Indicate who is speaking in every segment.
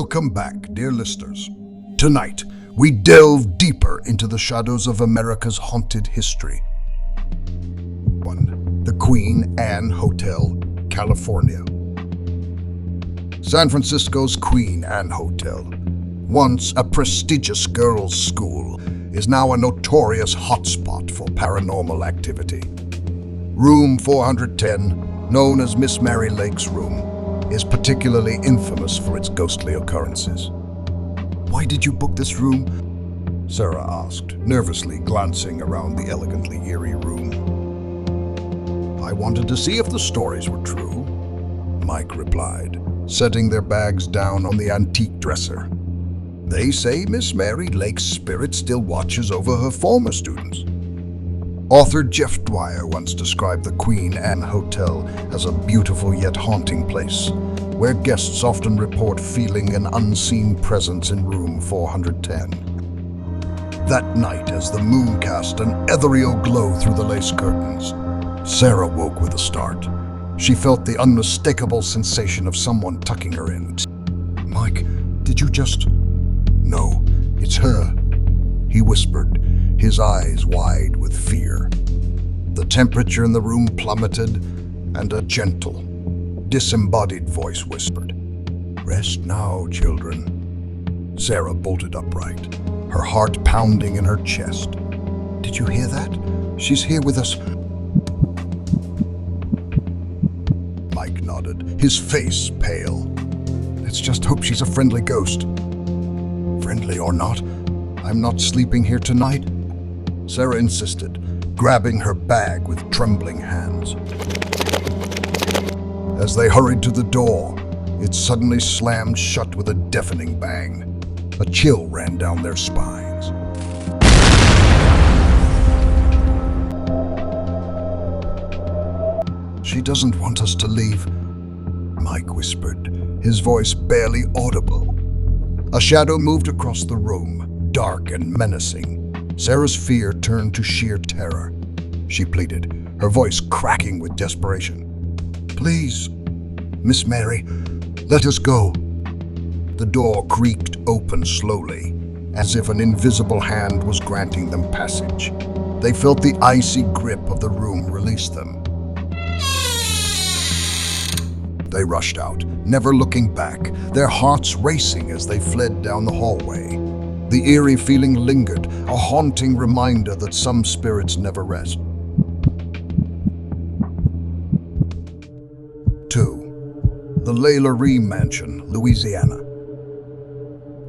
Speaker 1: Welcome back, dear listeners. Tonight, we delve deeper into the shadows of America's haunted history. 1. The Queen Anne Hotel, California. San Francisco's Queen Anne Hotel, once a prestigious girls' school, is now a notorious hotspot for paranormal activity. Room 410, known as Miss Mary Lake's room, is particularly infamous for its ghostly occurrences. "Why did you book this room?" Sarah asked, nervously glancing around the elegantly eerie room. "I wanted to see if the stories were true," Mike replied, setting their bags down on the antique dresser. "They say Miss Mary Lake's spirit still watches over her former students." Author Jeff Dwyer once described the Queen Anne Hotel as a beautiful yet haunting place, where guests often report feeling an unseen presence in room 410. That night, as the moon cast an ethereal glow through the lace curtains, Sarah woke with a start. She felt the unmistakable sensation of someone tucking her in. "Mike, did you just—" "No, it's her," he whispered, his eyes wide with fear. The temperature in the room plummeted, and a gentle, disembodied voice whispered, "Rest now, children." Sarah bolted upright, her heart pounding in her chest. "Did you hear that? She's here with us." Mike nodded, his face pale. "Let's just hope she's a friendly ghost." "Friendly or not, I'm not sleeping here tonight," Sarah insisted, grabbing her bag with trembling hands. As they hurried to the door, it suddenly slammed shut with a deafening bang. A chill ran down their spines. "She doesn't want us to leave," Mike whispered, his voice barely audible. A shadow moved across the room, dark and menacing. Sarah's fear turned to sheer terror. She pleaded, her voice cracking with desperation. "Please, Miss Mary, let us go." The door creaked open slowly, as if an invisible hand was granting them passage. They felt the icy grip of the room release them. They rushed out, never looking back, their hearts racing as they fled down the hallway. The eerie feeling lingered, a haunting reminder that some spirits never rest. 2. The LaLaurie Mansion, Louisiana.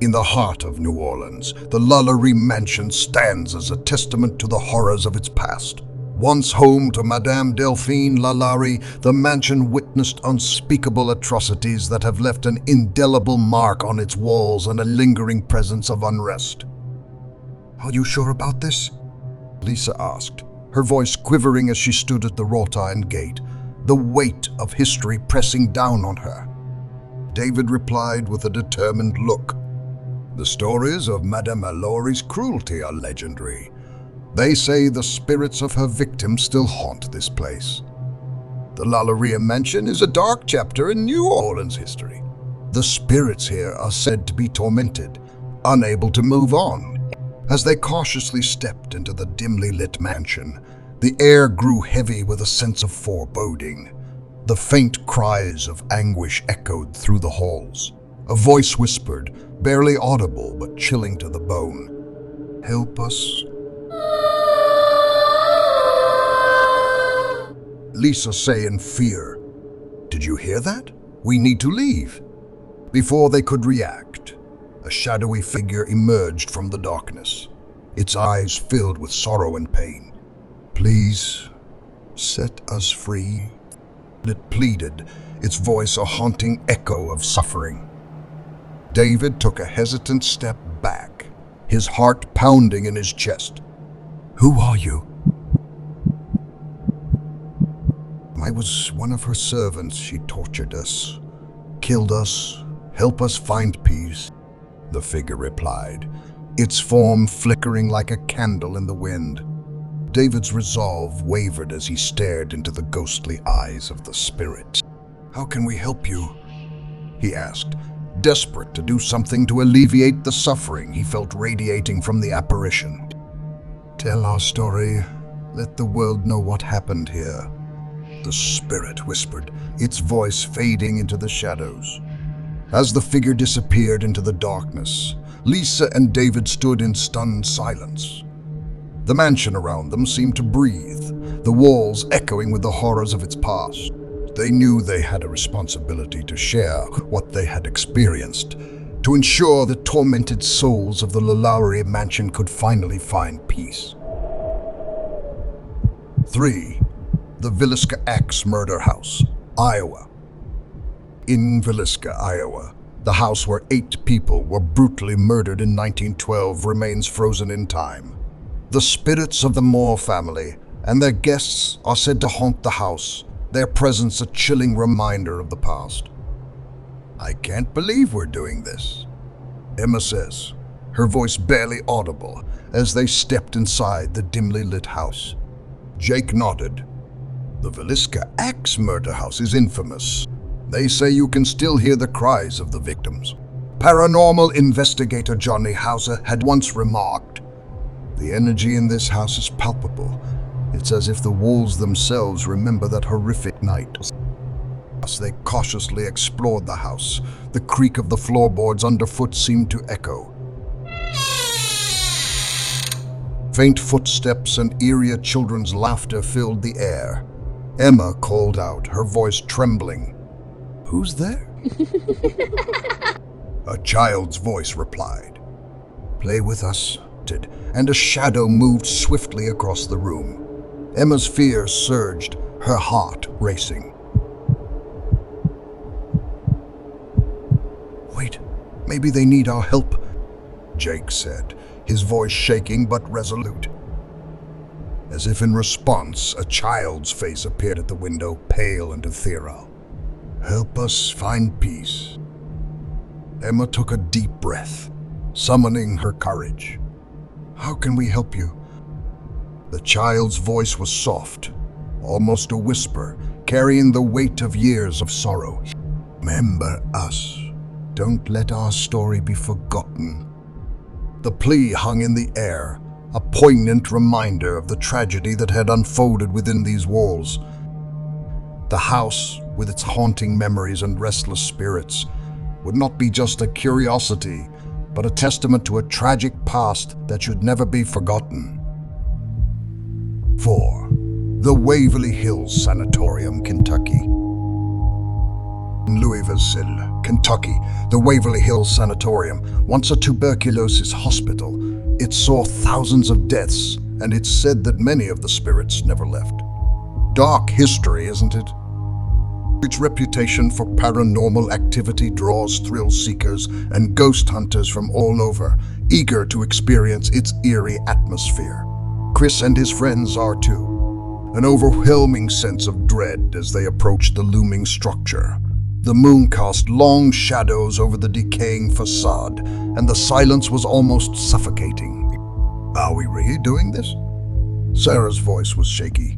Speaker 1: In the heart of New Orleans, the LaLaurie Mansion stands as a testament to the horrors of its past. Once home to Madame Delphine LaLaurie, the mansion witnessed unspeakable atrocities that have left an indelible mark on its walls and a lingering presence of unrest. "Are you sure about this?" Lisa asked, her voice quivering as she stood at the wrought iron gate, the weight of history pressing down on her. David replied with a determined look. "The stories of Madame LaLaurie's cruelty are legendary. They say the spirits of her victims still haunt this place. The LaLaurie Mansion is a dark chapter in New Orleans history. The spirits here are said to be tormented, unable to move on." As they cautiously stepped into the dimly lit mansion, the air grew heavy with a sense of foreboding. The faint cries of anguish echoed through the halls. A voice whispered, barely audible but chilling to the bone, "Help us." Lisa say in fear, "Did you hear that? We need to leave." Before they could react, a shadowy figure emerged from the darkness, its eyes filled with sorrow and pain. "Please, set us free," it pleaded, its voice a haunting echo of suffering. David took a hesitant step back, his heart pounding in his chest. "Who are you?" "I was one of her servants. She tortured us, killed us, helped us find peace," the figure replied, its form flickering like a candle in the wind. David's resolve wavered as he stared into the ghostly eyes of the spirit. "How can we help you?" he asked, desperate to do something to alleviate the suffering he felt radiating from the apparition. "Tell our story. Let the world know what happened here," the spirit whispered, its voice fading into the shadows. As the figure disappeared into the darkness, Lisa and David stood in stunned silence. The mansion around them seemed to breathe, the walls echoing with the horrors of its past. They knew they had a responsibility to share what they had experienced, to ensure the tormented souls of the Lowry mansion could finally find peace. 3. The Villisca Axe Murder House, Iowa. In Villisca, Iowa, the house where 8 people were brutally murdered in 1912 remains frozen in time. The spirits of the Moore family and their guests are said to haunt the house, their presence a chilling reminder of the past. "I can't believe we're doing this," Emma says, her voice barely audible as they stepped inside the dimly lit house. Jake nodded. "The Villisca Axe Murder House is infamous. They say you can still hear the cries of the victims." Paranormal investigator Johnny Hauser had once remarked, "The energy in this house is palpable. It's as if the walls themselves remember that horrific night." As they cautiously explored the house, the creak of the floorboards underfoot seemed to echo. Faint footsteps and eerie children's laughter filled the air. Emma called out, her voice trembling, "Who's there?" A child's voice replied, "Play with us," and a shadow moved swiftly across the room. Emma's fear surged, her heart racing. "Wait, maybe they need our help," Jake said, his voice shaking but resolute. As if in response, a child's face appeared at the window, pale and ethereal. "Help us find peace." Emma took a deep breath, summoning her courage. "How can we help you?" The child's voice was soft, almost a whisper, carrying the weight of years of sorrow. "Remember us. Don't let our story be forgotten." The plea hung in the air, a poignant reminder of the tragedy that had unfolded within these walls. The house, with its haunting memories and restless spirits, would not be just a curiosity, but a testament to a tragic past that should never be forgotten. 4. The Waverly Hills Sanatorium, Kentucky. In Louisville, Kentucky, the Waverly Hills Sanatorium, once a tuberculosis hospital, it saw thousands of deaths, and it's said that many of the spirits never left. Dark history, isn't it? Its reputation for paranormal activity draws thrill seekers and ghost hunters from all over, eager to experience its eerie atmosphere. Chris and his friends are too, an overwhelming sense of dread as they approach the looming structure. The moon cast long shadows over the decaying facade, and the silence was almost suffocating. "Are we really doing this?" Sarah's voice was shaky.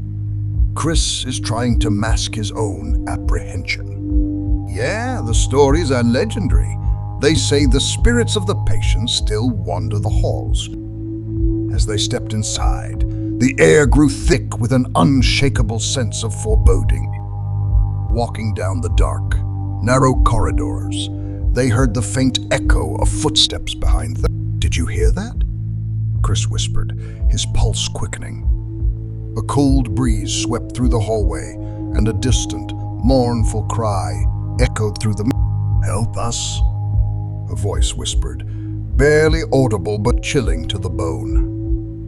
Speaker 1: Chris is trying to mask his own apprehension. "Yeah, the stories are legendary. They say the spirits of the patients still wander the halls." As they stepped inside, the air grew thick with an unshakable sense of foreboding. Walking down the dark, narrow corridors, they heard the faint echo of footsteps behind them. "Did you hear that?" Chris whispered, his pulse quickening. A cold breeze swept through the hallway, and a distant, mournful cry echoed through the... "Help us," a voice whispered, barely audible but chilling to the bone.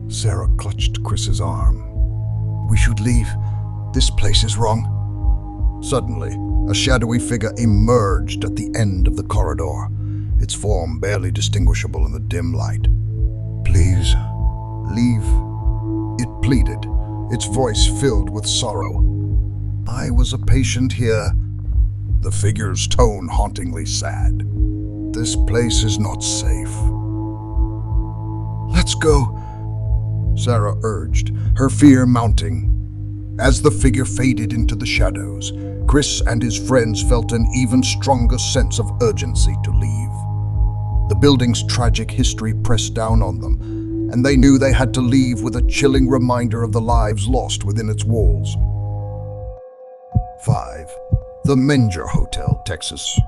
Speaker 1: Sarah clutched Chris's arm. "We should leave. This place is wrong." Suddenly, a shadowy figure emerged at the end of the corridor, its form barely distinguishable in the dim light. "Please, leave," it pleaded, its voice filled with sorrow. "I was a patient here," the figure's tone hauntingly sad. "This place is not safe." "Let's go," Sarah urged, her fear mounting. As the figure faded into the shadows, Chris and his friends felt an even stronger sense of urgency to leave. The building's tragic history pressed down on them, and they knew they had to leave with a chilling reminder of the lives lost within its walls. 5. The Menger Hotel, Texas.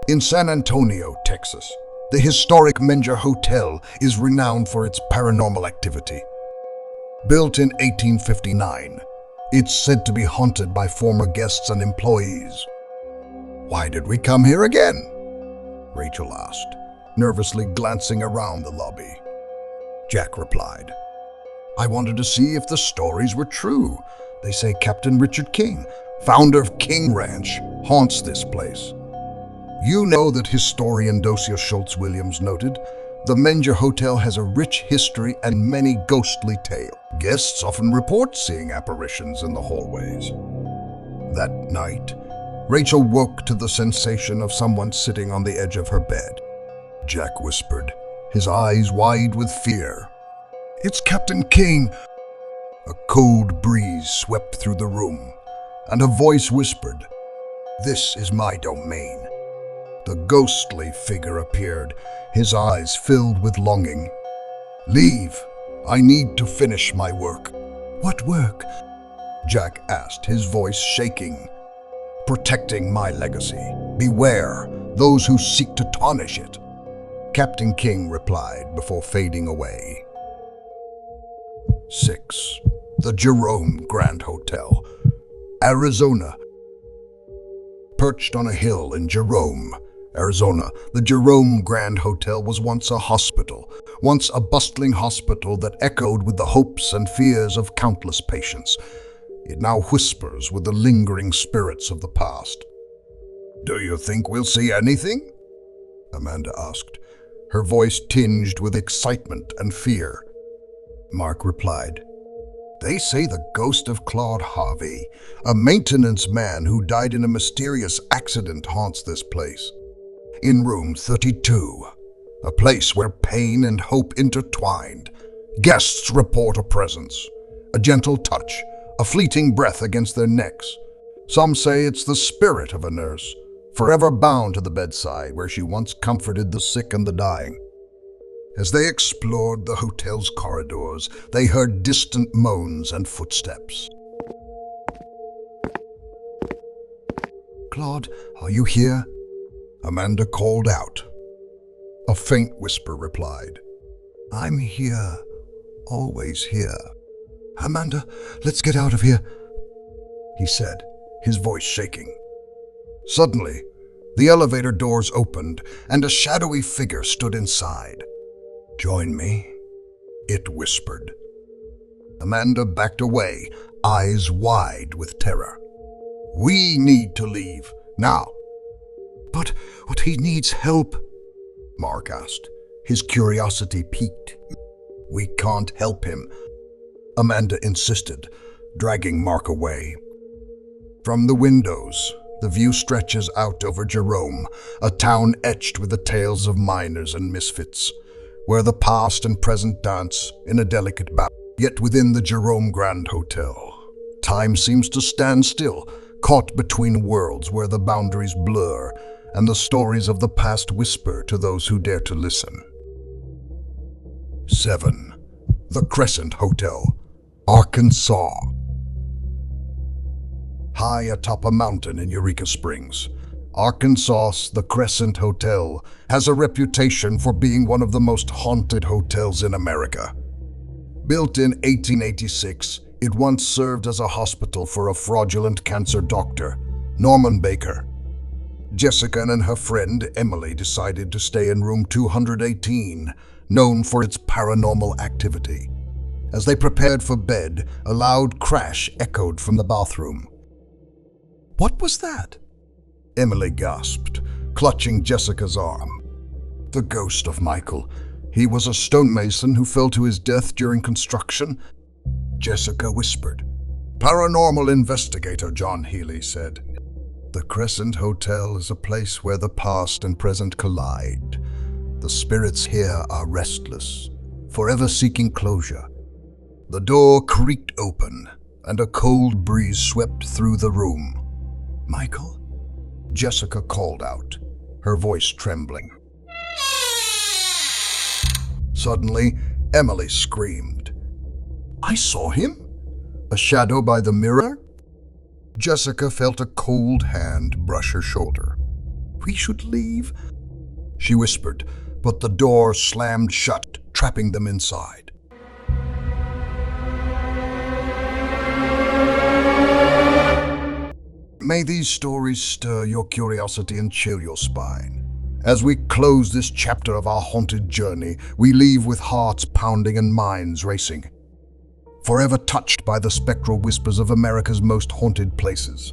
Speaker 1: In San Antonio, Texas, the historic Menger Hotel is renowned for its paranormal activity. Built in 1859, it's said to be haunted by former guests and employees. "Why did we come here again?" Rachel asked, nervously glancing around the lobby. Jack replied, "I wanted to see if the stories were true. They say Captain Richard King, founder of King Ranch, haunts this place." You know that historian Dosia Schultz-Williams noted, the Menger Hotel has a rich history and many ghostly tales. Guests often report seeing apparitions in the hallways. That night, Rachel woke to the sensation of someone sitting on the edge of her bed. Jack whispered, his eyes wide with fear. "It's Captain King." A cold breeze swept through the room, and a voice whispered, "This is my domain." The ghostly figure appeared, his eyes filled with longing. "Leave. I need to finish my work." "What work?" Jack asked, his voice shaking. "Protecting my legacy. Beware those who seek to tarnish it," Captain King replied before fading away. 6. The Jerome Grand Hotel, Arizona. Perched on a hill in Jerome, Arizona, the Jerome Grand Hotel was once a hospital, once a bustling hospital that echoed with the hopes and fears of countless patients. It now whispers with the lingering spirits of the past. "Do you think we'll see anything?" Amanda asked, her voice tinged with excitement and fear. Mark replied, "They say the ghost of Claude Harvey, a maintenance man who died in a mysterious accident, haunts this place. In room 32, a place where pain and hope intertwined, guests report a presence, a gentle touch, a fleeting breath against their necks. Some say it's the spirit of a nurse, forever bound to the bedside where she once comforted the sick and the dying." As they explored the hotel's corridors, they heard distant moans and footsteps. "Claude, are you here?" Amanda called out. A faint whisper replied, "I'm here, always here." "Amanda, let's get out of here," he said, his voice shaking. Suddenly, the elevator doors opened and a shadowy figure stood inside. "Join me," it whispered. Amanda backed away, eyes wide with terror. "We need to leave, now." But he needs help," Mark asked, his curiosity piqued. "We can't help him," Amanda insisted, dragging Mark away. From the windows, the view stretches out over Jerome, a town etched with the tales of miners and misfits, where the past and present dance in a delicate balance. Yet within the Jerome Grand Hotel, time seems to stand still, caught between worlds where the boundaries blur and the stories of the past whisper to those who dare to listen. 7. The Crescent Hotel, Arkansas. High atop a mountain in Eureka Springs, Arkansas, the Crescent Hotel has a reputation for being one of the most haunted hotels in America. Built in 1886, it once served as a hospital for a fraudulent cancer doctor, Norman Baker. Jessica and her friend Emily decided to stay in room 218, known for its paranormal activity. As they prepared for bed, a loud crash echoed from the bathroom. "What was that?" Emily gasped, clutching Jessica's arm. "The ghost of Michael. He was a stonemason who fell to his death during construction," Jessica whispered. "Paranormal investigator John Healy said. The Crescent Hotel is a place where the past and present collide. The spirits here are restless, forever seeking closure. The door creaked open, and a cold breeze swept through the room. "Michael?" Jessica called out, her voice trembling. Suddenly, Emily screamed. "I saw him? A shadow by the mirror?" Jessica felt a cold hand brush her shoulder. "We should leave," she whispered, but the door slammed shut, trapping them inside. May these stories stir your curiosity and chill your spine. As we close this chapter of our haunted journey, we leave with hearts pounding and minds racing, forever touched by the spectral whispers of America's most haunted places.